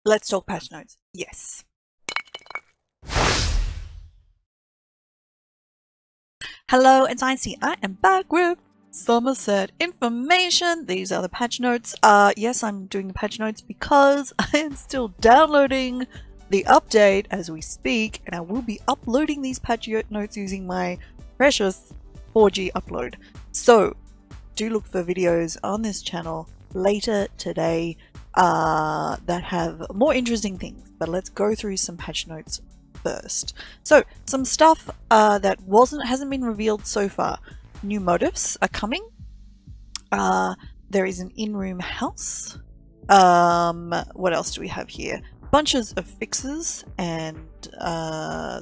Let's talk patch notes. Yes. Hello, it's Icy. I am back with Summerset information. These are the patch notes. Yes, I'm doing the patch notes because I am still downloading the update as we speak, and I will be uploading these patch notes using my precious 4G upload. So, do look for videos on this channel later today that have more interesting things. But let's go through some patch notes first. So, some stuff that hasn't been revealed so far. New motifs are coming. There is an in-room house. What else do we have here? Bunches of fixes and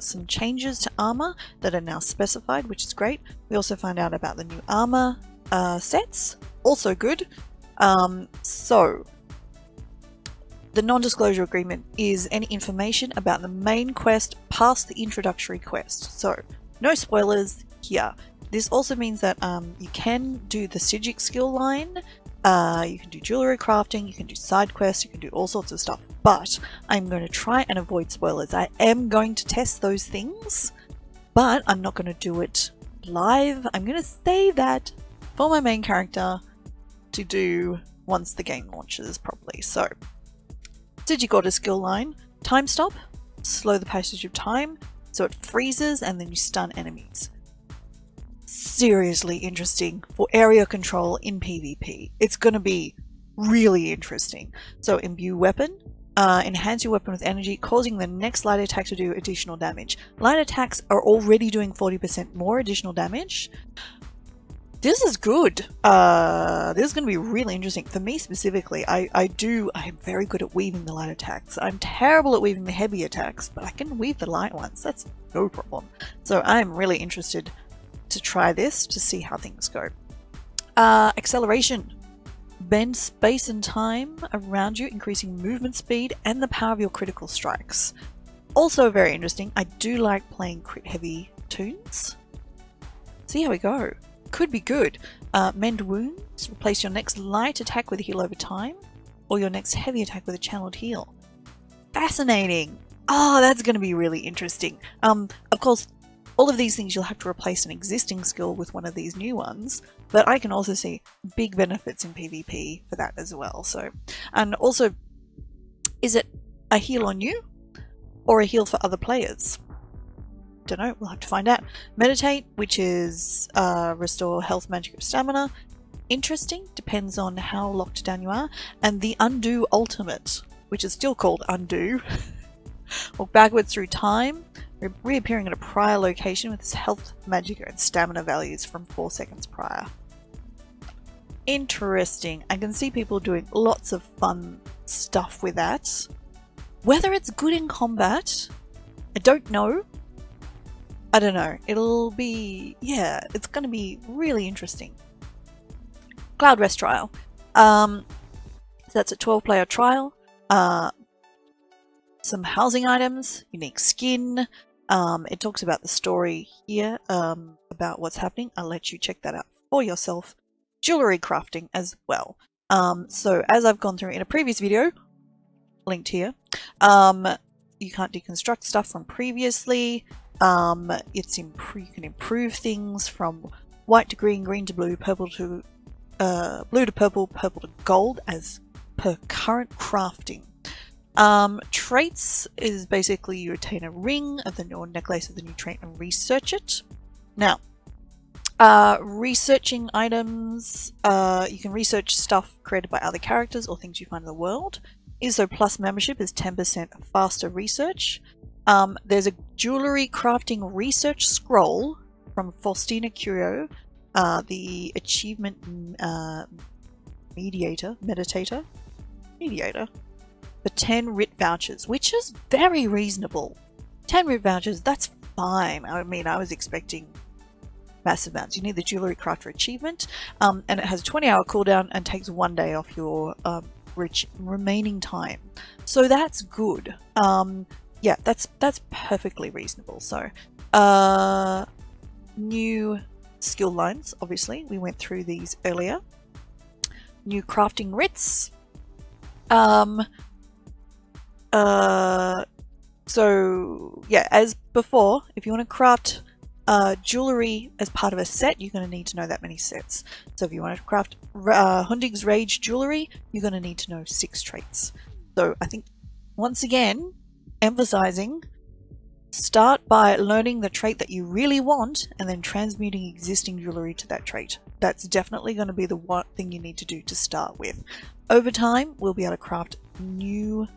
some changes to armor that are now specified, which is great. We also find out about the new armor sets, also good. So the non-disclosure agreement is any information about the main quest past the introductory quest. So no spoilers here. This also means that you can do the Sigic skill line, you can do jewelry crafting, you can do side quests, you can do all sorts of stuff. But I'm going to try and avoid spoilers. I am going to test those things, but I'm not going to do it live. I'm going to save that for my main character to do once the game launches properly. So, Sigic Order skill line, time stop, slow the passage of time, so it freezes and then you stun enemies. Seriously interesting for area control in PvP. It's going to be really interesting. So, imbue weapon. Enhance your weapon with energy, causing the next light attack to do additional damage. Light attacks are already doing 40% more additional damage. This is good. This is going to be really interesting. For me specifically, I'm very good at weaving the light attacks. I'm terrible at weaving the heavy attacks, but I can weave the light ones. That's no problem. So I'm really interested to try this to see how things go. Acceleration. Bend space and time around you, increasing movement speed and the power of your critical strikes. Also very interesting. I do like playing crit heavy tunes. See how we go. Could be good. Mend wounds. Replace your next light attack with a heal over time, or your next heavy attack with a channeled heal. Fascinating. Oh, that's going to be really interesting. Of course, all of these things you'll have to replace an existing skill with one of these new ones, but I can also see big benefits in PvP for that as well. So, and also, is it a heal on you or a heal for other players? Don't know, we'll have to find out. Meditate, which is restore health, magic, or stamina. Interesting, depends on how locked down you are. And the undo ultimate, which is still called undo. Walk backwards through time, reappearing at a prior location with its health, magic, and stamina values from 4 seconds prior. Interesting. I can see people doing lots of fun stuff with that. Whether it's good in combat, I don't know. I don't know. It'll be, yeah, it's going to be really interesting. Cloud Rest Trial. So that's a 12-player trial. Some housing items, unique skin. It talks about the story here, about what's happening. I'll let you check that out for yourself. Jewelry crafting as well. So as I've gone through in a previous video, linked here, you can't deconstruct stuff from previously. You can improve things from white to green, green to blue, purple to blue to purple, purple to gold as per current crafting. Traits is basically you attain a ring of the or necklace of the new trait and research it. Now, researching items, you can research stuff created by other characters or things you find in the world. ESO Plus membership is 10% faster research. There's a jewelry crafting research scroll from Faustina Curio, the achievement meditator, for 10 RIT vouchers, which is very reasonable. 10 RIT vouchers, that's fine. I mean, I was expecting massive amounts. You need the jewelry crafter achievement, and it has a 20-hour cooldown and takes 1 day off your remaining time. So that's good. Yeah, that's perfectly reasonable. So, new skill lines, obviously. We went through these earlier. New crafting writs. So yeah, as before, if you want to craft jewelry as part of a set, you're going to need to know that many sets. So if you want to craft Hundig's Rage jewelry, you're going to need to know 6 traits. So I think, once again, emphasizing, start by learning the trait that you really want and then transmuting existing jewelry to that trait. That's definitely going to be the one thing you need to do to start with. Over time, we'll be able to craft new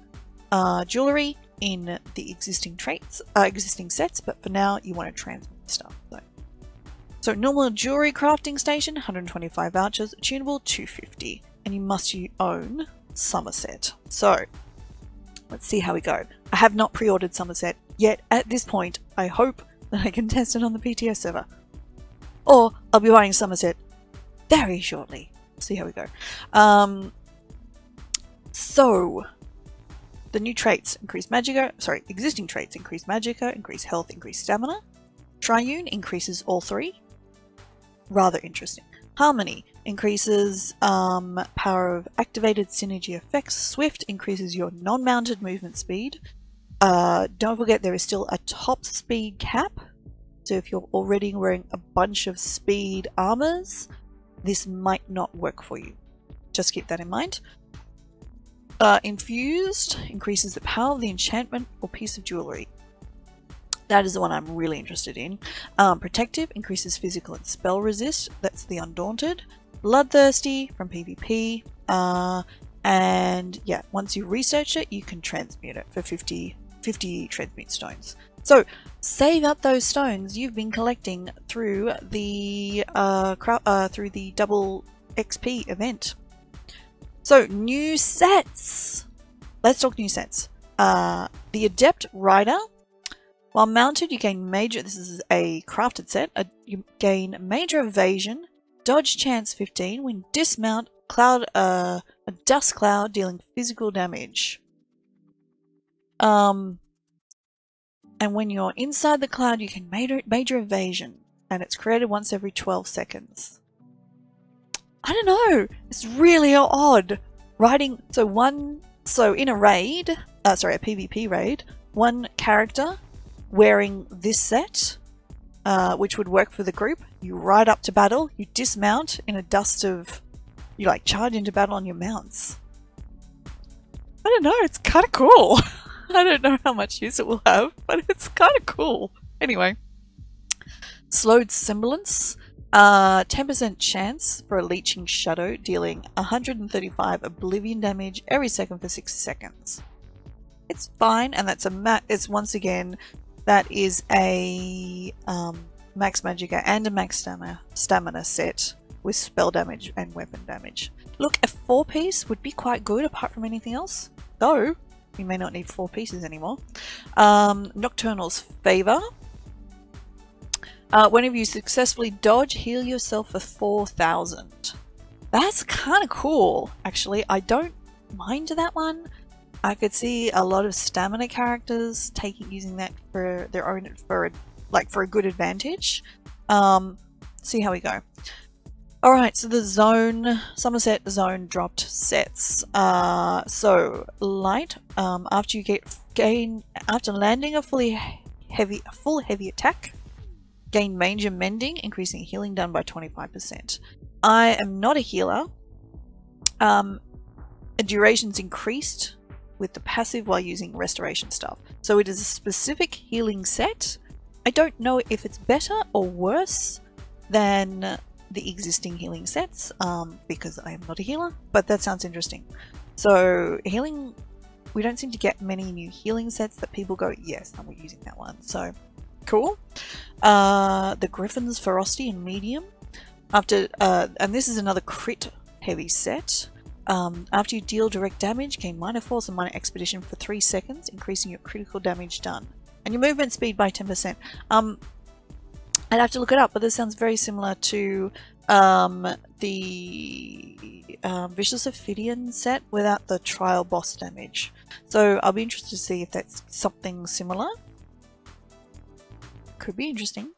jewelry in the existing traits, existing sets, but for now you want to transmute stuff. So normal jewelry crafting station, 125 vouchers, tunable 250, and you must own Summerset. So let's see how we go. I have not pre-ordered Summerset yet at this point. I hope that I can test it on the PTS server, or I'll be buying Summerset very shortly. See how we go. So the new traits increase magicka, existing traits increase magicka, increase health, increase stamina. Triune increases all 3. Rather interesting. Harmony increases power of activated synergy effects. Swift increases your non-mounted movement speed. Don't forget there is still a top speed cap. So if you're already wearing a bunch of speed armors, this might not work for you. Just keep that in mind. Infused increases the power of the enchantment or piece of jewelry. That is the one I'm really interested in. Protective increases physical and spell resist. That's the Undaunted. Bloodthirsty from PvP. And yeah, once you research it, you can transmute it for 50 transmute stones. So save up those stones you've been collecting through the double XP event. So new sets. Let's talk new sets. The Adept Rider. While mounted, you gain major. This is a crafted set. You gain major evasion, dodge chance 15 when dismount. A dust cloud dealing physical damage. And when you're inside the cloud, you can major evasion, and it's created once every 12 seconds. I don't know. It's really odd. So in a raid, a PvP raid, one character wearing this set, which would work for the group. You ride up to battle, you dismount in a dust of, you like charge into battle on your mounts. I don't know, it's kind of cool. I don't know how much use it will have, but it's kind of cool. Anyway, slowed semblance, 10% chance for a leeching shadow, dealing 135 oblivion damage every second for 6 seconds. It's fine, and that's it's once again, that is a max magicka and a max stamina set with spell damage and weapon damage. Look, a 4-piece would be quite good apart from anything else, though you may not need 4 pieces anymore. Nocturnal's Favor. Whenever you successfully dodge, heal yourself for 4,000. That's kind of cool, actually. I don't mind that one. I could see a lot of stamina characters using that for their own, for a good advantage. See how we go. Alright, so the Summerset zone dropped sets. So light, after landing a full heavy attack, gain major mending, increasing healing done by 25%. I am not a healer. Duration's increased with the passive while using restoration stuff. So it is a specific healing set. I don't know if it's better or worse than the existing healing sets, because I am not a healer, but that sounds interesting. So healing, we don't seem to get many new healing sets that people go, yes, I'm using that one. So cool. The Griffin's Ferocity and Medium. And this is another crit heavy set. After you deal direct damage, gain minor force and minor expedition for 3 seconds, increasing your critical damage done. And your movement speed by 10%. I'd have to look it up, but this sounds very similar to the Vicious Ophidian set without the trial boss damage. So I'll be interested to see if that's something similar. Could be interesting.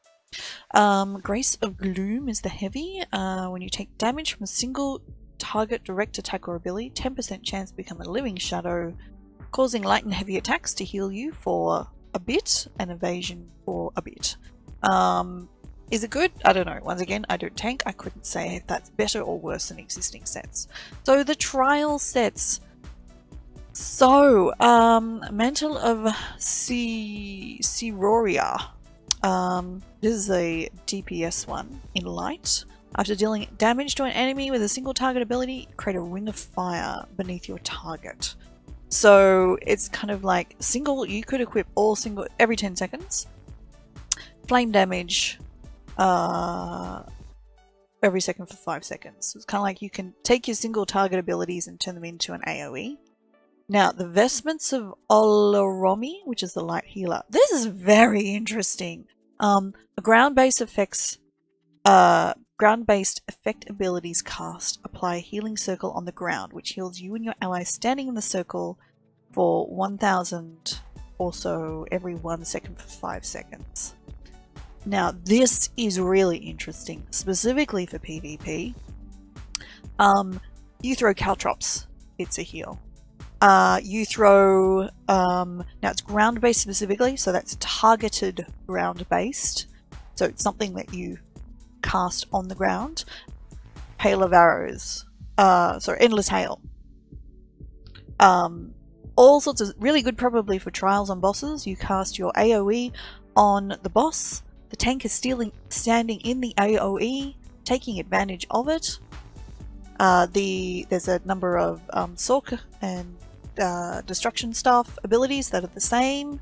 Grace of Gloom is the heavy. When you take damage from a single target direct attack or ability, 10% chance to become a living shadow. causing light and heavy attacks to heal you for a bit and evasion for a bit. Is it good? I don't know. Once again, I don't tank. I couldn't say if that's better or worse than existing sets. So the trial sets. So, Mantle of Ceroria. This is a DPS one in light. After dealing damage to an enemy with a single target ability, create a ring of fire beneath your target. So it's kind of like single, you could equip all single every 10 seconds. Flame damage every second for 5 seconds. So it's kind of like you can take your single target abilities and turn them into an AoE. Now, the Vestments of Oloromi, which is the light healer. This is very interesting. Ground-based effect abilities cast. Apply a healing circle on the ground, which heals you and your allies standing in the circle for 1000 or so every 1 second for 5 seconds. Now, this is really interesting, specifically for PvP. You throw caltrops, it's a heal. You throw, now it's ground-based specifically, so that's targeted ground-based. So it's something that you cast on the ground. Hail of arrows. Endless hail. All sorts of, really good probably for trials on bosses. You cast your AoE on the boss. The tank is standing in the AoE, taking advantage of it. There's a number of Sork and destruction staff abilities that are the same.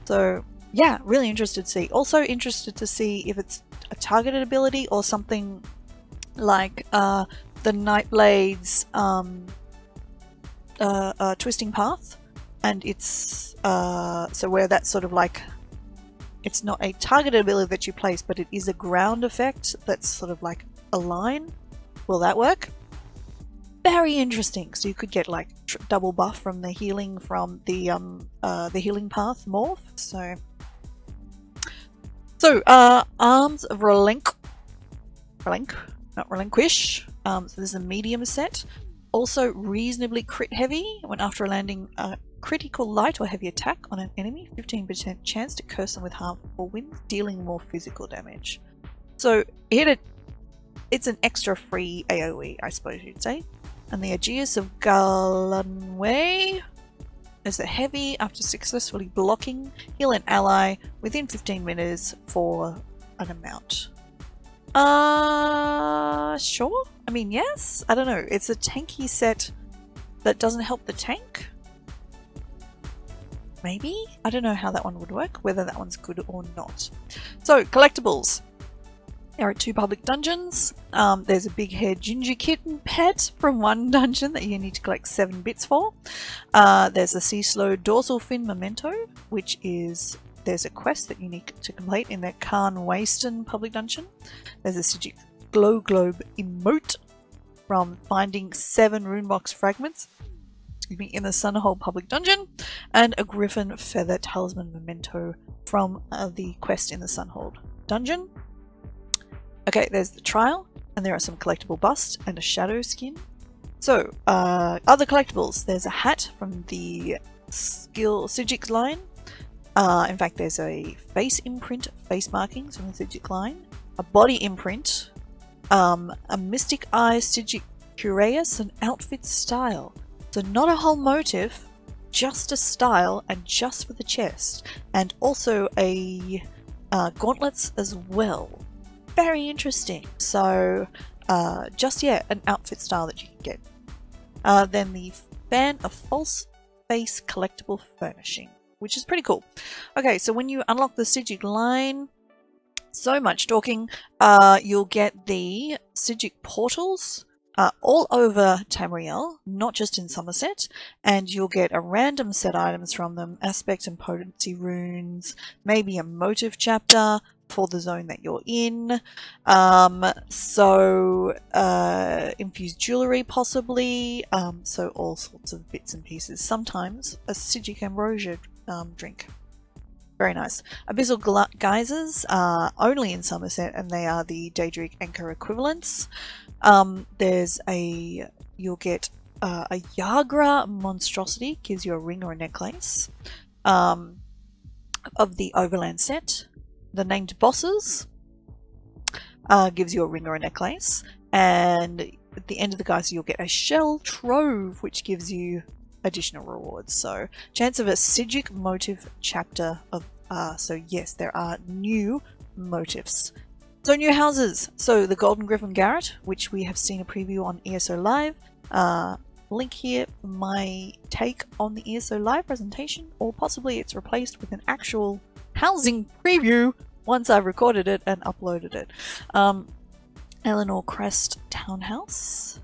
So yeah, really interested to see. Also interested to see if it's a targeted ability or something like the Nightblade's Twisting Path, and it's so where that's sort of like, it's not a targeted ability that you place, but it is a ground effect that's sort of like a line. Will that work? Very interesting. So you could get like double buff from the healing from the healing path morph. So Arms of not Relinquish. So this is a medium set. Also reasonably crit heavy. When after landing a critical light or heavy attack on an enemy, 15% chance to curse them with harmful winds, dealing more physical damage. So it's an extra free AoE, I suppose you'd say. And the Aegeus of Galanway is a heavy. After successfully blocking, heal an ally within 15 minutes for an amount. Sure. I mean, yes. I don't know. It's a tanky set that doesn't help the tank. Maybe? I don't know how that one would work, whether that one's good or not. So, collectibles. There are 2 public dungeons. There's a big haired ginger kitten pet from one dungeon that you need to collect 7 bits for. There's a sea slow dorsal fin memento, which is, there's a quest that you need to complete in the Khan Waston public dungeon. There's a Sigic glow globe emote from finding 7 runebox fragments in the Sunhole public dungeon, and a griffin feather talisman memento from the quest in the Sunhold dungeon. Okay, there's the trial, and there are some collectible busts and a shadow skin. So, other collectibles. There's a hat from the Sigic line. In fact, there's a face imprint, face markings from the Sigic line. A body imprint. A Mystic Eye Sigic Cuirass, and outfit style. So not a whole motif, just a style and just for the chest. And also a gauntlets as well. Very interesting. So just, yeah, an outfit style that you can get. Then the Fan of False Face collectible furnishing, which is pretty cool. Okay, so when you unlock the Sigic line, so much talking, you'll get the Sigic portals all over Tamriel, not just in Summerset, and you'll get a random set items from them, aspect and potency runes, maybe a motive chapter for the zone that you're in, infused jewellery possibly, so all sorts of bits and pieces. Sometimes a Sigic ambrosia drink. Very nice. Abyssal geysers are only in Summerset, and they are the Daedric Anchor equivalents. You'll get a Yagra monstrosity gives you a ring or a necklace of the Overland set. The named bosses gives you a ring or a necklace, and at the end of the guide you'll get a shell trove which gives you additional rewards. So chance of a Sigic motive chapter of so yes, there are new motifs. So new houses. So the Golden Griffin Garret, which we have seen a preview on ESO Live. Link here for my take on the ESO Live presentation, or possibly it's replaced with an actual housing preview once I've recorded it and uploaded it. Eleanor Crest Townhouse.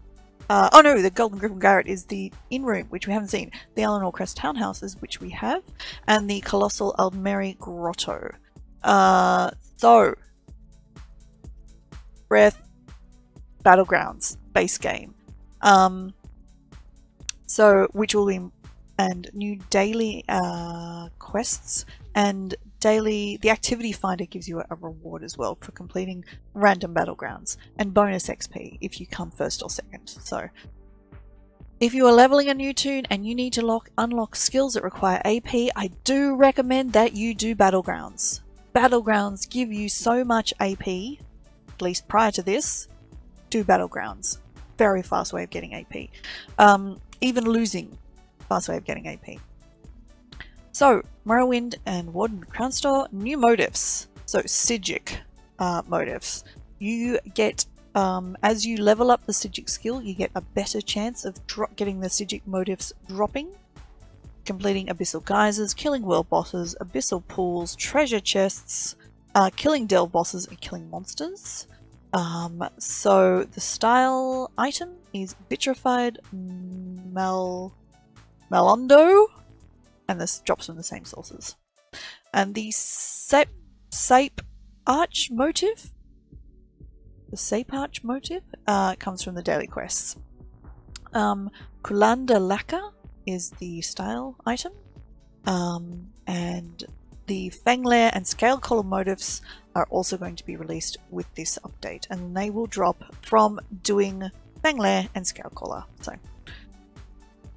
Oh no, the Golden Griffin Garret is the in-room, which we haven't seen. The Eleanor Crest Townhouses, which we have, and the Colossal Aldmeri Grotto. So, Breath, Battlegrounds, base game. So, which will be, and new daily quests, and daily, the activity finder gives you a reward as well for completing random battlegrounds, and bonus XP if you come first or second. So if you are leveling a new toon and you need to unlock skills that require AP, I do recommend that you do battlegrounds. Battlegrounds give you so much AP, at least prior to this. Do battlegrounds. Very fast way of getting AP. Even losing, fast way of getting AP. So, Morrowind and Warden Crown Store, new motifs. So, Sigic motifs. You get, as you level up the Sigic skill, you get a better chance of getting the Sigic motifs dropping, completing Abyssal Geysers, killing world bosses, Abyssal pools, treasure chests, killing delve bosses, and killing monsters. So, the style item is Vitrified Melondo, and this drops from the same sources. And the Sape Arch motive, comes from the daily quests. Kulanda Laka is the style item, and the Fanglair and Scale Collar motifs are also going to be released with this update, and they will drop from doing Fanglair and Scale Collar. So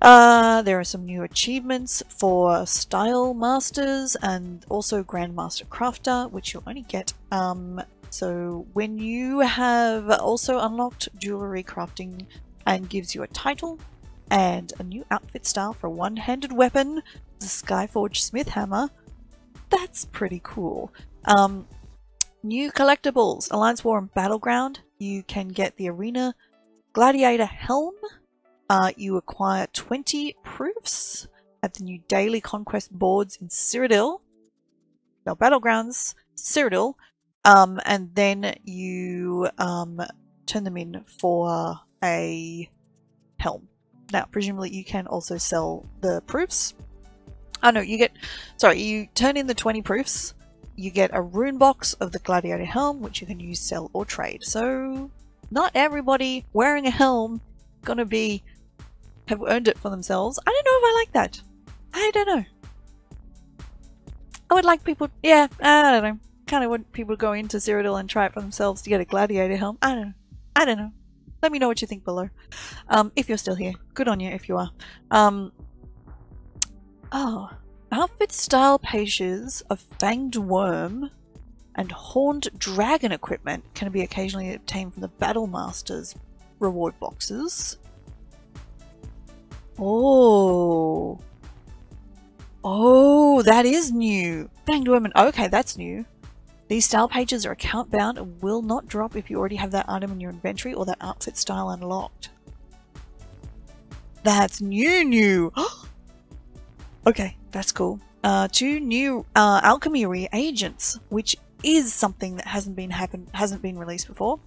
there are some new achievements for Style Masters and also Grandmaster Crafter, which you'll only get. So when you have also unlocked Jewelry Crafting and gives you a title and a new outfit style for a one-handed weapon, the Skyforge Smith Hammer, that's pretty cool. New collectibles, Alliance War and Battleground, you can get the Arena Gladiator Helm. You acquire 20 proofs at the new Daily Conquest boards in Cyrodiil, no, Battlegrounds, Cyrodiil, and then you turn them in for a helm. Now, presumably you can also sell the proofs. Oh no, you turn in the 20 proofs, you get a rune box of the Gladiator Helm, which you can use, sell, or trade. So, not everybody wearing a helm gonna have earned it for themselves. I don't know if I like that. I don't know. I would like people, yeah, I don't know. Kind of want people to go into Cyrodiil and try it for themselves to get a Gladiator Helm. I don't know. Let me know what you think below. If you're still here. Good on you if you are. Oh, outfit style pages of Fanged Worm and Horned Dragon equipment can be occasionally obtained from the Battle Masters reward boxes. Oh, that is new. Fanged Worm, okay, that's new. These style pages are account bound and will not drop if you already have that item in your inventory or that outfit style unlocked. That's new. Okay, that's cool. 2 new alchemy reagents, which is something that hasn't been released before.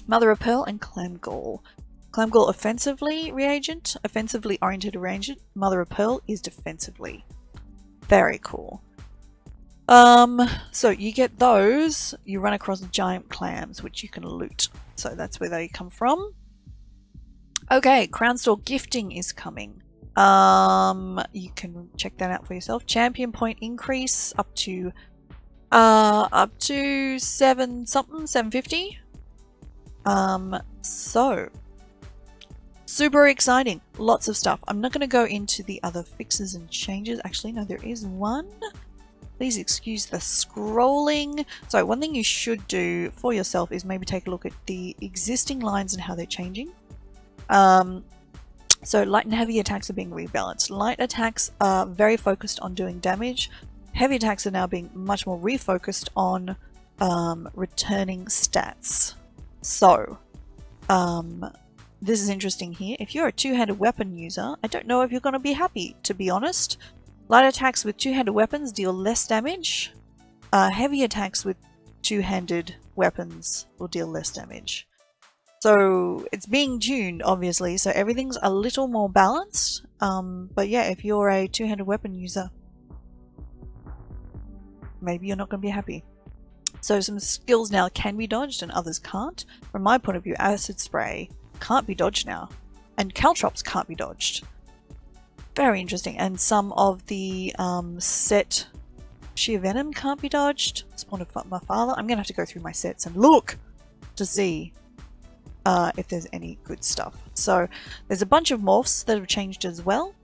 Mother of Pearl and Clamgall. Clamgall offensively oriented reagent. Mother of Pearl is defensively. Very cool. So you get those, you run across giant clams, which you can loot. So that's where they come from. Okay, Crown Store gifting is coming. You can check that out for yourself. Champion point increase up to 750. Super exciting. Lots of stuff. I'm not going to go into the other fixes and changes. Actually, no, there is one. Please excuse the scrolling. So one thing you should do for yourself is maybe take a look at the existing lines and how they're changing. So light and heavy attacks are being rebalanced. Light attacks are very focused on doing damage. Heavy attacks are now being much more refocused on returning stats. So, this is interesting here. If you're a two-handed weapon user, I don't know if you're going to be happy, to be honest. Light attacks with two-handed weapons deal less damage. Heavy attacks with two-handed weapons will deal less damage. So it's being tuned, obviously, so everything's a little more balanced. But yeah, if you're a two-handed weapon user, maybe you're not going to be happy. So some skills now can be dodged and others can't. From my point of view, Acid Spray can't be dodged now, and Caltrops can't be dodged. Very interesting. And some of the set Sheer Venom can't be dodged. Spawn of Mafala. I'm going to have to go through my sets and look to see if there's any good stuff. So there's a bunch of morphs that have changed as well.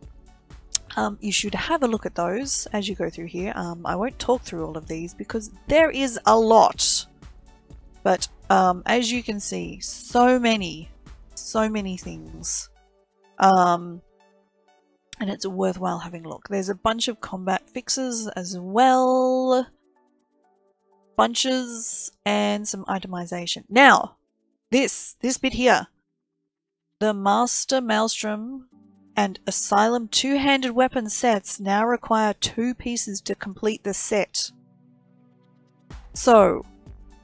You should have a look at those as you go through here. I won't talk through all of these because there is a lot. But as you can see, so many things. And it's worthwhile having a look. There's a bunch of combat fixes as well. Bunches and some itemization. Now, this bit here. The Master Maelstrom and Asylum two-handed weapon sets now require 2 pieces to complete the set. So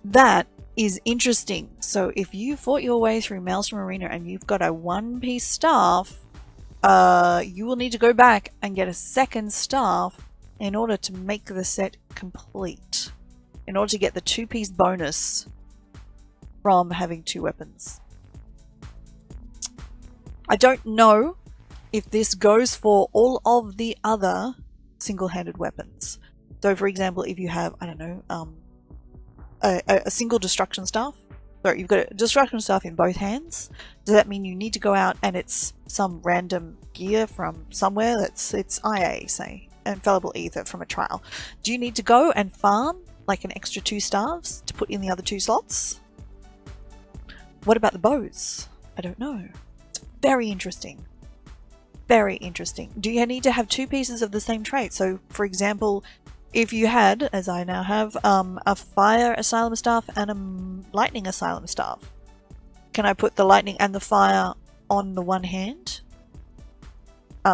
that is interesting. So if you fought your way through Maelstrom Arena and you've got a 1-piece staff, you will need to go back and get a second staff in order to make the set complete. In order to get the 2-piece bonus from having 2 weapons. I don't know if this goes for all of the other single-handed weapons. So for example, if you have, I don't know, a single destruction staff, so you've got a destruction staff in both hands, does that mean you need to go out and it's some random gear from somewhere that's, it's IA, say, Infallible Ether from a trial. Do you need to go and farm like an extra 2 staves to put in the other 2 slots? What about the bows? I don't know. It's very interesting. Very interesting. Do you need to have 2 pieces of the same trait? So, for example, if you had, as I now have, a Fire Asylum Staff and a Lightning Asylum Staff, can I put the Lightning and the Fire on the one hand?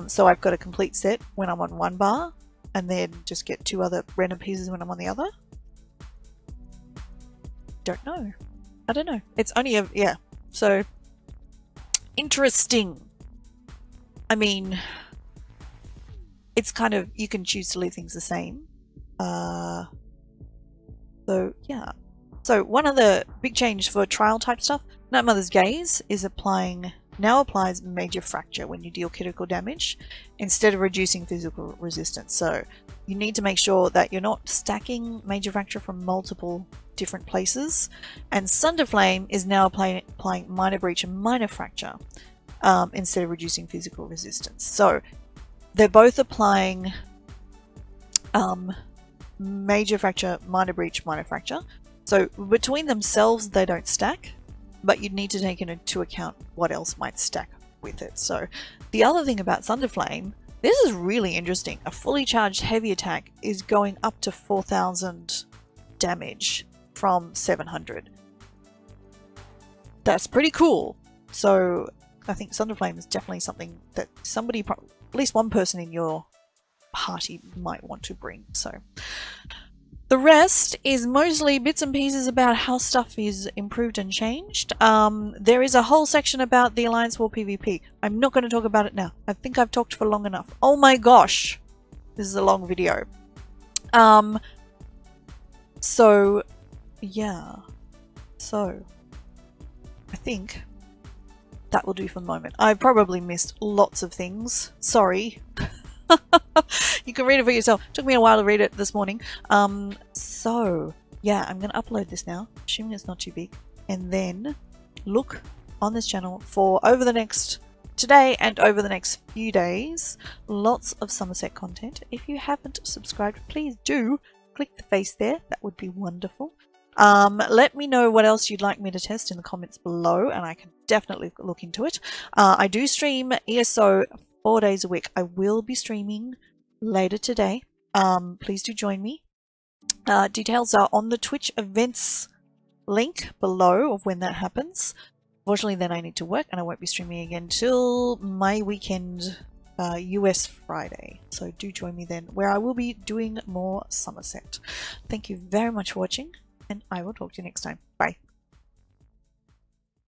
So I've got a complete set when I'm on one bar, and then just get 2 other random pieces when I'm on the other? Don't know. I don't know. It's only a, yeah. So, interesting. I mean, it's kind of, you can choose to leave things the same. So, yeah. So, one other big change for trial type stuff, Nightmother's Gaze is now applies Major Fracture when you deal critical damage instead of reducing physical resistance. So, you need to make sure that you're not stacking Major Fracture from multiple different places. And Sunderflame is now applying Minor Breach and Minor Fracture instead of reducing physical resistance. So they're both applying Major Fracture, Minor Breach, Minor Fracture. So between themselves they don't stack, but you'd need to take into account what else might stack with it. So the other thing about Sunderflame, this is really interesting. A fully charged heavy attack is going up to 4,000 damage from 700. That's pretty cool. So I think Sunderflame is definitely something that somebody, at least one person in your party might want to bring. So the rest is mostly bits and pieces about how stuff is improved and changed. There is a whole section about the Alliance War PvP. I'm not going to talk about it now. I think I've talked for long enough. Oh my gosh, this is a long video. So yeah, so I think that will do for the moment. I probably missed lots of things. Sorry. You can read it for yourself. It took me a while to read it this morning. So yeah, I'm going to upload this now, assuming it's not too big, and then look on this channel for over the next today and over the next few days. Lots of Summerset content. If you haven't subscribed, please do click the face there. That would be wonderful. Let me know what else you'd like me to test in the comments below, and I can definitely look into it. I do stream ESO 4 days a week. I will be streaming later today. Please do join me. Details are on the Twitch events link below of when that happens. Unfortunately, then I need to work, and I won't be streaming again till my weekend, US Friday. So do join me then, where I will be doing more Summerset. Thank you very much for watching, and I will talk to you next time. Bye.